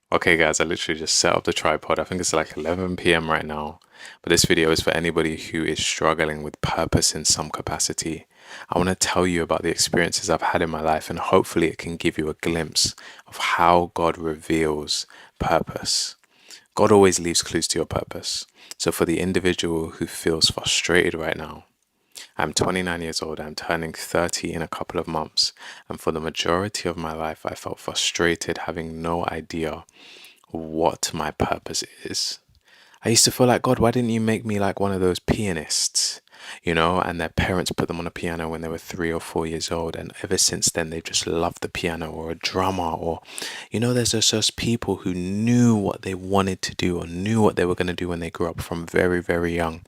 Okay, guys, I literally just set up the tripod. I think it's like 11 p.m. right now. But this video is for anybody who is struggling with purpose in some capacity. I want to tell you about the experiences I've had in my life, and hopefully, it can give you a glimpse of how God reveals purpose. God always leaves clues to your purpose. So, for the individual who feels frustrated right now, I'm 29 years old. I'm turning 30 in a couple of months. And for the majority of my life, I felt frustrated, having no idea what my purpose is. I used to feel like, God, why didn't you make me like one of those pianists, and their parents put them on a piano when they were 3 or 4 years old. And ever since then, they just loved the piano, or a drummer, or, there's just those people who knew what they wanted to do or knew what they were going to do when they grew up from very, very young.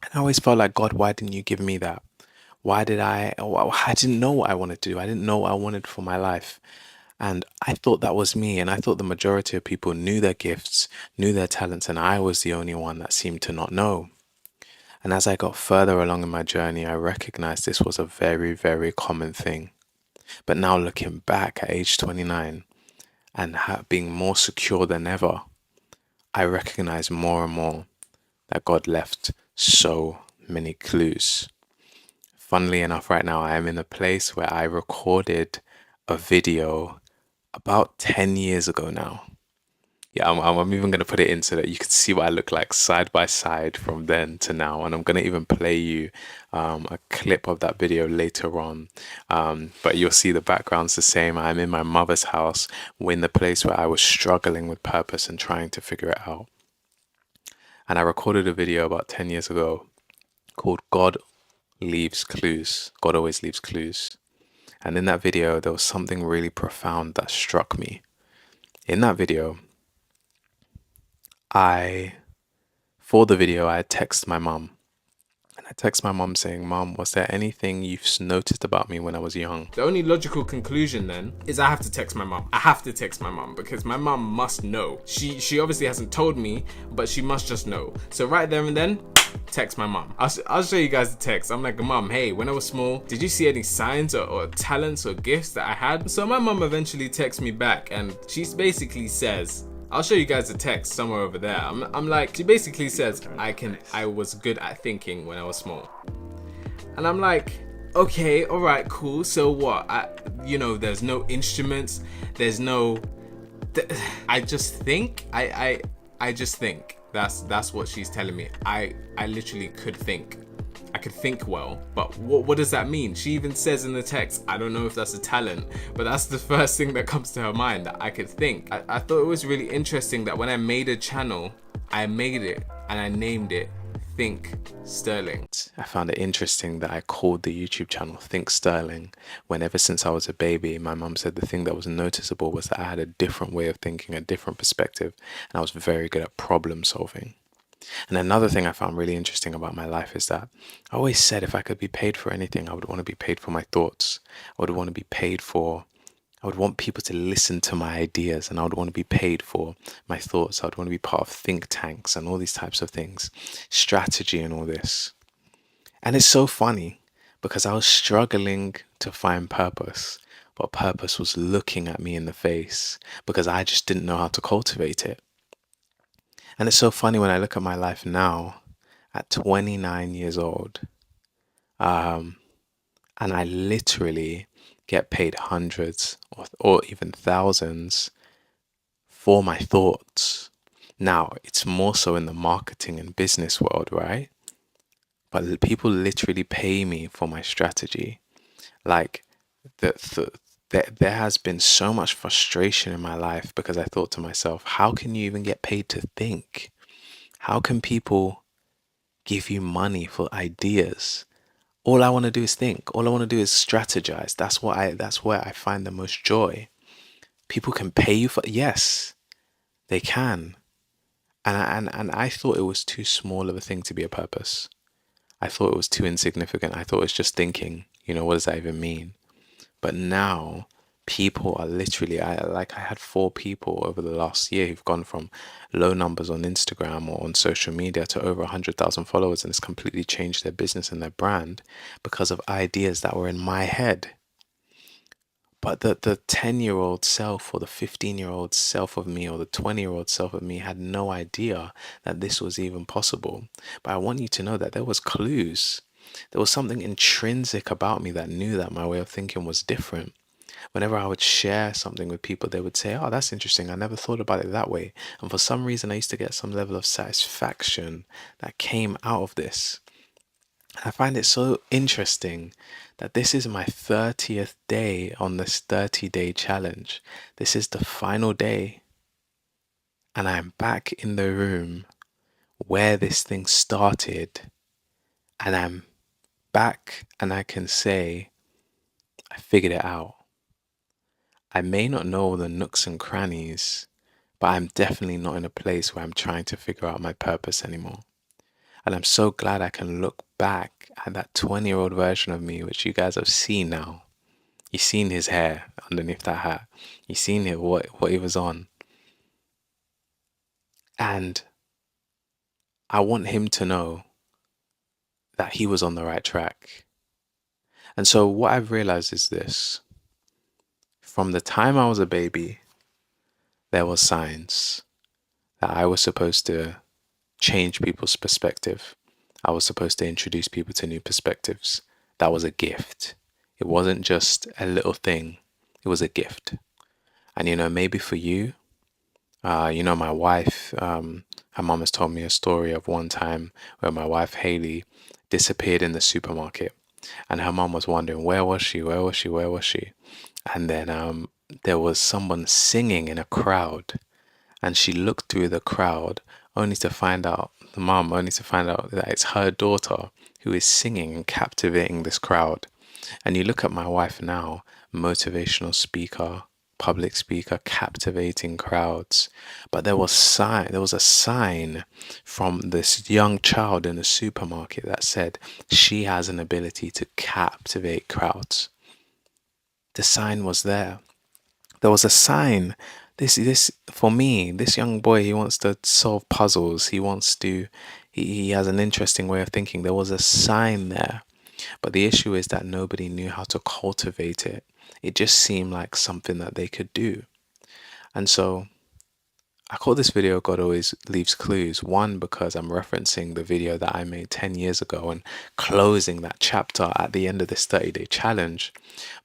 And I always felt like, God, why didn't you give me that? I didn't know what I wanted to do. I didn't know what I wanted for my life. And I thought that was me. And I thought the majority of people knew their gifts, knew their talents, and I was the only one that seemed to not know. And as I got further along in my journey, I recognized this was a very, very common thing. But now looking back at age 29 and being more secure than ever, I recognize more and more that God left so many clues. Funnily enough, right now, I am in a place where I recorded a video about 10 years ago now. Yeah, I'm even going to put it in so that you can see what I look like side by side from then to now. And I'm going to even play you a clip of that video later on. But you'll see the background's the same. I'm in my mother's house, in the place where I was struggling with purpose and trying to figure it out. And I recorded a video about 10 years ago called God Leaves Clues. God Always Leaves Clues. And in that video, there was something really profound that struck me. In that video, for the video, I text my mum. And I text my mum saying, Mum, was there anything you've noticed about me when I was young? The only logical conclusion then is I have to text my mum. I have to text my mum because my mum must know. She obviously hasn't told me, but she must just know. So right there and then, text my mum. I'll show you guys the text. I'm like, Mum, hey, when I was small, did you see any signs or talents or gifts that I had? So my mum eventually texts me back and she basically says, I'll show you guys the text somewhere over there. I'm like, she basically says, I was good at thinking when I was small. And I'm like, okay, all right, cool. So what? There's no instruments. There's no. I just think. I just think. That's what she's telling me. I literally could think. I could think well, but what does that mean? She even says in the text, I don't know if that's a talent, but that's the first thing that comes to her mind, that I could think. I thought it was really interesting that when I made a channel, I made it and I named it Think Sterling. I found it interesting that I called the YouTube channel Think Sterling when ever since I was a baby, my mum said the thing that was noticeable was that I had a different way of thinking, a different perspective, and I was very good at problem solving. And another thing I found really interesting about my life is that I always said if I could be paid for anything, I would want to be paid for my thoughts. I would want people to listen to my ideas, and I would want to be paid for my thoughts. I would want to be part of think tanks and all these types of things, strategy and all this. And it's so funny because I was struggling to find purpose, but purpose was looking at me in the face because I just didn't know how to cultivate it. And it's so funny when I look at my life now at 29 years old, and I literally get paid hundreds or even thousands for my thoughts. Now, it's more so in the marketing and business world, right? But people literally pay me for my strategy. Like, there has been so much frustration in my life because I thought to myself, how can you even get paid to think? How can people give you money for ideas? All I want to do is think. All I want to do is strategize. That's where I find the most joy. People can pay you for, yes, they can. And I thought it was too small of a thing to be a purpose. I thought it was too insignificant. I thought it was just thinking, what does that even mean? But now people are literally, I had 4 people over the last year who've gone from low numbers on Instagram or on social media to over 100,000 followers, and it's completely changed their business and their brand because of ideas that were in my head. But the 10-year-old self or the 15-year-old self of me or the 20-year-old self of me had no idea that this was even possible. But I want you to know that there was clues. There was something intrinsic about me that knew that my way of thinking was different. Whenever I would share something with people, they would say, "Oh, that's interesting. I never thought about it that way." And for some reason, I used to get some level of satisfaction that came out of this. I find it so interesting that this is my 30th day on this 30-day challenge. This is the final day, and I'm back in the room where this thing started, and I'm back, and I can say, I figured it out. I may not know all the nooks and crannies, but I'm definitely not in a place where I'm trying to figure out my purpose anymore. And I'm so glad I can look back at that 20-year-old version of me, which you guys have seen now. You've seen his hair underneath that hat. You've seen what he was on. And I want him to know that he was on the right track. And so what I've realized is this. From the time I was a baby, there were signs that I was supposed to change people's perspective. I was supposed to introduce people to new perspectives. That was a gift. It wasn't just a little thing. It was a gift. And maybe for you, my wife, her mom has told me a story of one time where my wife Haley disappeared in the supermarket, and her mom was wondering, where was she? Where was she? Where was she? And then there was someone singing in a crowd, and she looked through the crowd only to find out, the mom only to find out that it's her daughter who is singing and captivating this crowd. And you look at my wife now, motivational speaker, public speaker, captivating crowds. But there was a sign from this young child in the supermarket that said she has an ability to captivate crowds. The sign was there. There was a sign. This for me, this young boy, he wants to solve puzzles. He has an interesting way of thinking. There was a sign there. But the issue is that nobody knew how to cultivate it. It just seemed like something that they could do. And so I call this video God Always Leaves Clues. One, because I'm referencing the video that I made 10 years ago and closing that chapter at the end of this 30-day challenge.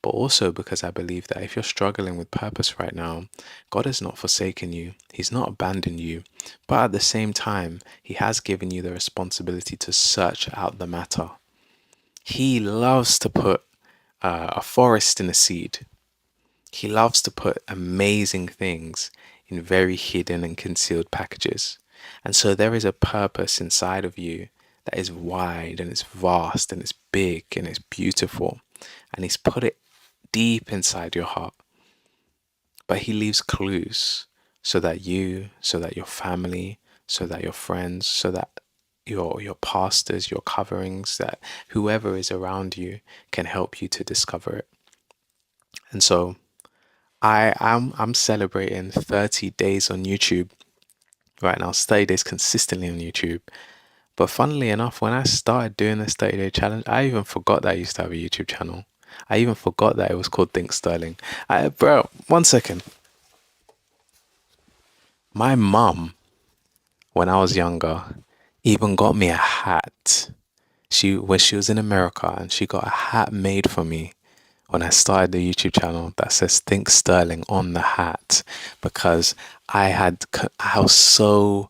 But also because I believe that if you're struggling with purpose right now, God has not forsaken you. He's not abandoned you. But at the same time, He has given you the responsibility to search out the matter. He loves to put a forest in a seed. He loves to put amazing things in very hidden and concealed packages. And so there is a purpose inside of you that is wide and it's vast and it's big and it's beautiful. And He's put it deep inside your heart. But He leaves clues so that you, so that your family, so that your friends, so that your pastors, your coverings, that whoever is around you can help you to discover it. And so I'm celebrating 30 days on YouTube right now, 30 days consistently on YouTube. But funnily enough, when I started doing this 30-day challenge, I even forgot that I used to have a YouTube channel. I even forgot that it was called Think Sterling. Bro, one second. My mum, when I was younger, even got me a hat. When she was in America, and she got a hat made for me when I started the YouTube channel that says Think Sterling on the hat, because I was so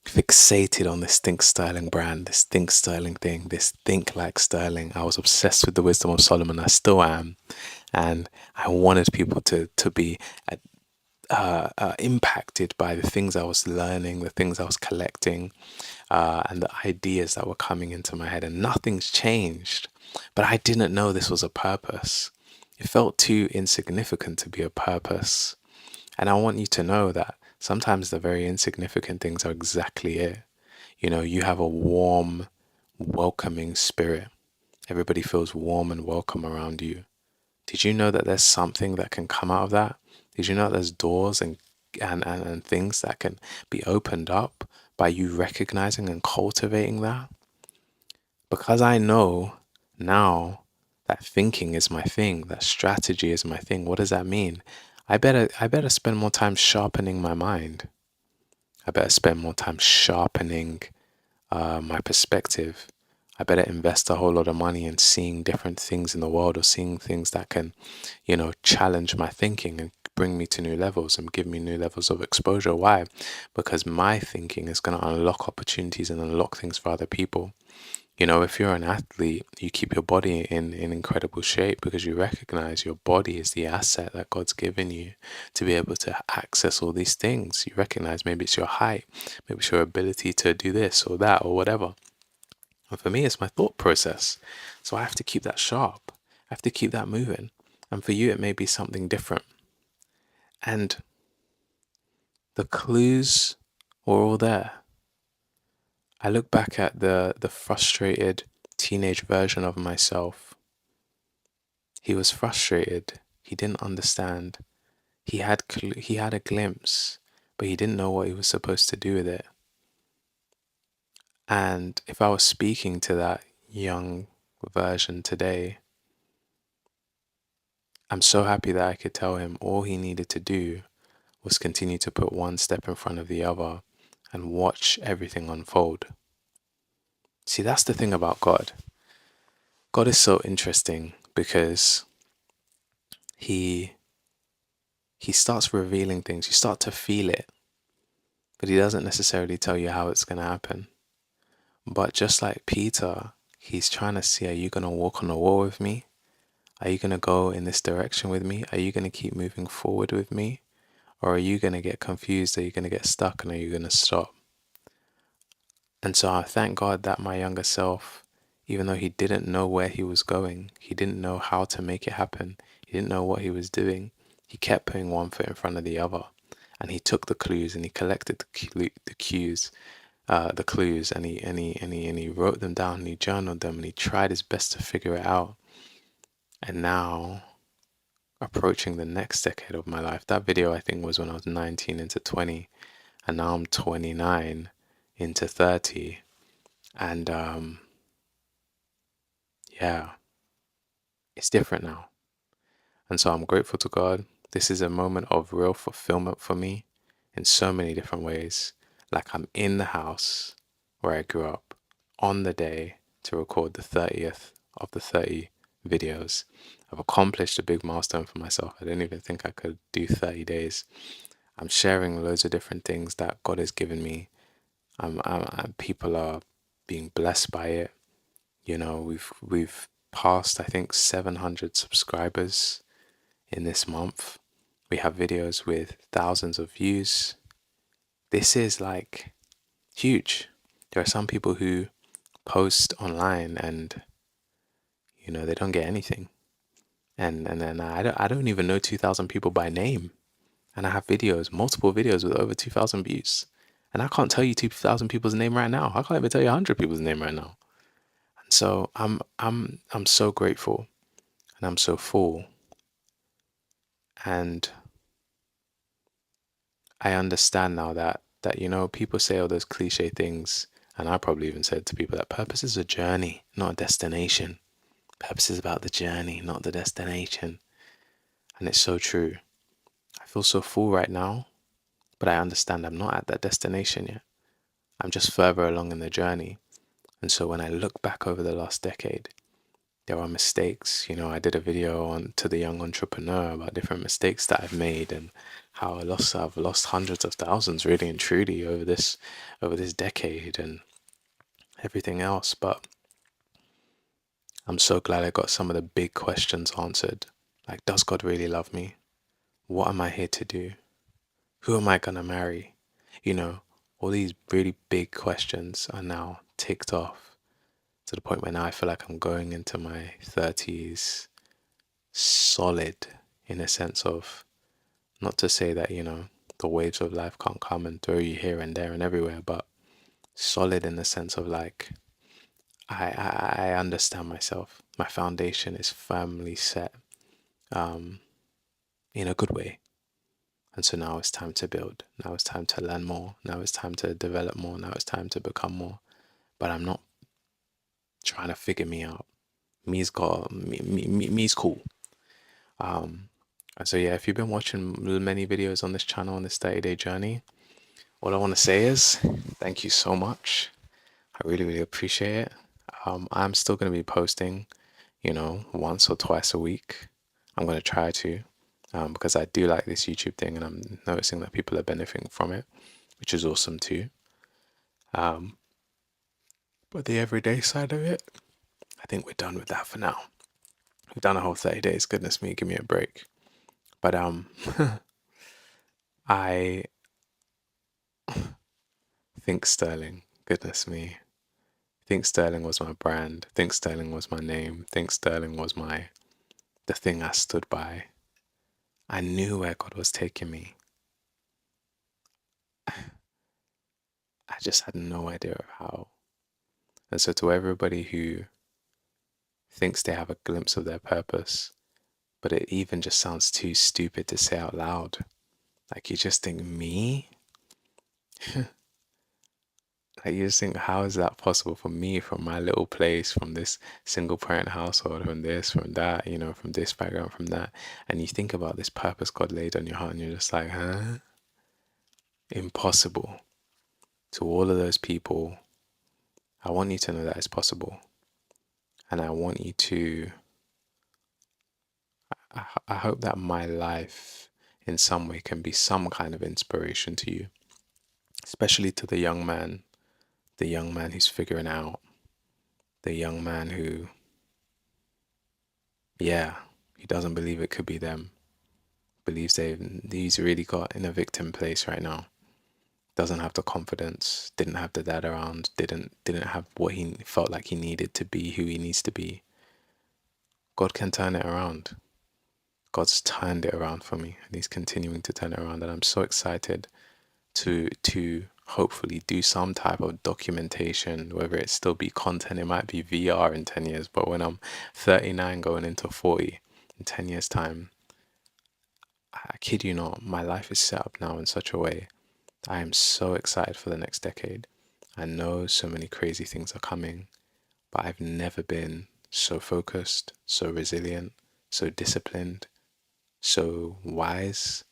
fixated on this Think Sterling brand, this Think Sterling thing, this Think Like Sterling. I was obsessed with the wisdom of Solomon. I still am. And I wanted people to be impacted by the things I was learning, the things I was collecting, and the ideas that were coming into my head. And nothing's changed. But I didn't know this was a purpose. It felt too insignificant to be a purpose. And I want you to know that sometimes the very insignificant things are exactly it. You have a warm, welcoming spirit. Everybody feels warm and welcome around you. Did you know that there's something that can come out of that? Did you know there's doors and things that can be opened up by you recognizing and cultivating that? Because I know now That thinking is my thing. That strategy is my thing. What does that mean? I better spend more time sharpening my mind. I better spend more time sharpening my perspective. I better invest a whole lot of money in seeing different things in the world, or seeing things that can, challenge my thinking and bring me to new levels and give me new levels of exposure. Why? Because my thinking is going to unlock opportunities and unlock things for other people. If you're an athlete, you keep your body in incredible shape because you recognize your body is the asset that God's given you to be able to access all these things. You recognize maybe it's your height, maybe it's your ability to do this or that or whatever. And for me, it's my thought process. So I have to keep that sharp. I have to keep that moving. And for you, it may be something different. And the clues were all there. I look back at the frustrated teenage version of myself. He was frustrated. He didn't understand. He had a glimpse, but he didn't know what he was supposed to do with it. And if I was speaking to that young version today, I'm so happy that I could tell him all he needed to do was continue to put one step in front of the other and watch everything unfold. See, that's the thing about God. God is so interesting because he he starts revealing things. You start to feel it, but he doesn't necessarily tell you how it's going to happen. But just like Peter, he's trying to see, are you going to walk on the wall with me? Are you going to go in this direction with me? Are you going to keep moving forward with me? Or are you going to get confused? Are you going to get stuck? And are you going to stop? And so I thank God that my younger self, even though he didn't know where he was going, he didn't know how to make it happen, he didn't know what he was doing, he kept putting one foot in front of the other. And he took the clues and he collected the clues, and he wrote them down and he journaled them and he tried his best to figure it out. And now, approaching the next decade of my life, that video I think was when I was 19 into 20, and now I'm 29 into 30. And yeah, it's different now. And so I'm grateful to God. This is a moment of real fulfillment for me in so many different ways. Like I'm in the house where I grew up on the day to record the 30th of the 30 videos. I've accomplished a big milestone for myself. I didn't even think I could do 30 days. I'm sharing loads of different things that God has given me. People are being blessed by it. We've passed, I think, 700 subscribers in this month. We have videos with thousands of views. This is like huge. There are some people who post online and they don't get anything. And then I don't even know 2,000 people by name. And I have videos, multiple videos with over 2,000 views. And I can't tell you 2,000 people's name right now. I can't even tell you 100 people's name right now. And so I'm so grateful and I'm so full. And I understand now that people say all those cliche things, and I probably even said to people that purpose is a journey, not a destination. Purpose is about the journey, not the destination. And it's so true. I feel so full right now, but I understand I'm not at that destination yet. I'm just further along in the journey. And so when I look back over the last decade, there are mistakes. I did a video on to the young entrepreneur about different mistakes that I've made and how I've lost hundreds of thousands really and truly over this decade and everything else. But I'm so glad I got some of the big questions answered. Like, does God really love me? What am I here to do? Who am I gonna marry? All these really big questions are now ticked off to the point where now I feel like I'm going into my 30s solid, in a sense of, not to say that, the waves of life can't come and throw you here and there and everywhere, but solid in the sense of like, I understand myself. My foundation is firmly set in a good way. And so now it's time to build. Now it's time to learn more. Now it's time to develop more. Now it's time to become more. But I'm not trying to figure me out. me's cool. And so yeah, if you've been watching many videos on this channel on this 30-day journey, all I want to say is thank you so much. I really, really appreciate it. I'm still going to be posting, once or twice a week. I'm going to try to, because I do like this YouTube thing and I'm noticing that people are benefiting from it, which is awesome too. But the everyday side of it, I think we're done with that for now. We've done a whole 30 days. Goodness me, give me a break. But I think Sterling, goodness me, think Sterling was my brand. Think Sterling was my name. Think Sterling was the thing I stood by. I knew where God was taking me. I just had no idea of how. And so to everybody who thinks they have a glimpse of their purpose, but it even just sounds too stupid to say out loud. Like you just think, me? Like you just think, how is that possible for me from my little place, from this single parent household, from this, from that, from this background, from that. And you think about this purpose God laid on your heart and you're just like, huh? Impossible. To all of those people, I want you to know that it's possible. And I want you to, I hope that my life in some way can be some kind of inspiration to you, especially to the young man who's figuring out, the young man who, yeah, he doesn't believe it could be them, believes he's really got in a victim place right now, doesn't have the confidence, didn't have the dad around, didn't have what he felt like he needed to be who he needs to be. God can turn it around. God's turned it around for me and he's continuing to turn it around, and I'm so excited to hopefully do some type of documentation, whether it still be content, it might be VR in 10 years, but when I'm 39 going into 40 in 10 years time, I kid you not, my life is set up now in such a way. I am so excited for the next decade. I know so many crazy things are coming, but I've never been so focused, so resilient, so disciplined, so wise.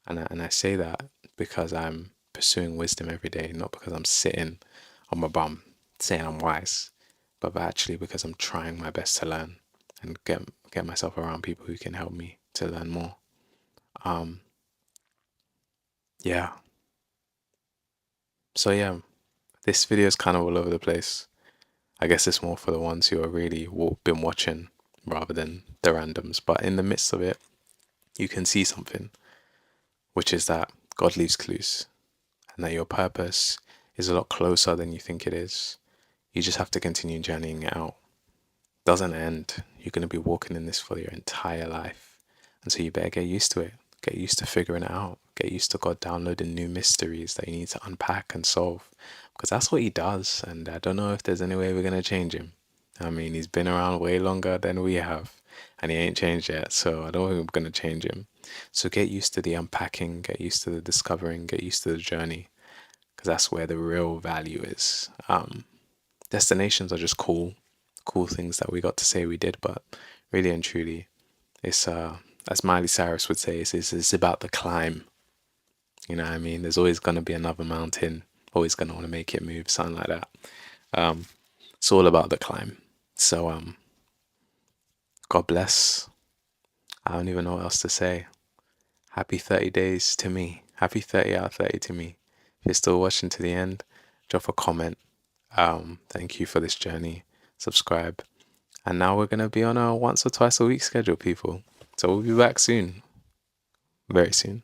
And I say that because I'm pursuing wisdom every day, not because I'm sitting on my bum saying I'm wise, but actually because I'm trying my best to learn and get myself around people who can help me to learn more. Yeah. So yeah, this video is kind of all over the place. I guess it's more for the ones who are really been watching rather than the randoms. But in the midst of it, you can see something, which is that God leaves clues and that your purpose is a lot closer than you think it is. You just have to continue journeying it out. It doesn't end. You're going to be walking in this for your entire life. And so you better get used to it. Get used to figuring it out. Get used to God downloading new mysteries that you need to unpack and solve. Because that's what he does. And I don't know if there's any way we're going to change him. I mean, he's been around way longer than we have. And he ain't changed yet. So I don't think we're going to change him. So get used to the unpacking. Get used to the discovering. Get used to the journey. Because that's where the real value is. Destinations are just cool things that we got to say we did, but really and truly, it's as Miley Cyrus would say, it's about the climb. You know what I mean? There's always gonna be another mountain, always gonna want to make it move, something like that. It's all about the climb. So God bless. I don't even know what else to say. Happy 30 days to me. Happy 30 out of 30 to me. If you're still watching to the end, drop a comment. Thank you for this journey. Subscribe. And now we're going to be on a once or twice a week schedule, people. So we'll be back soon. Very soon.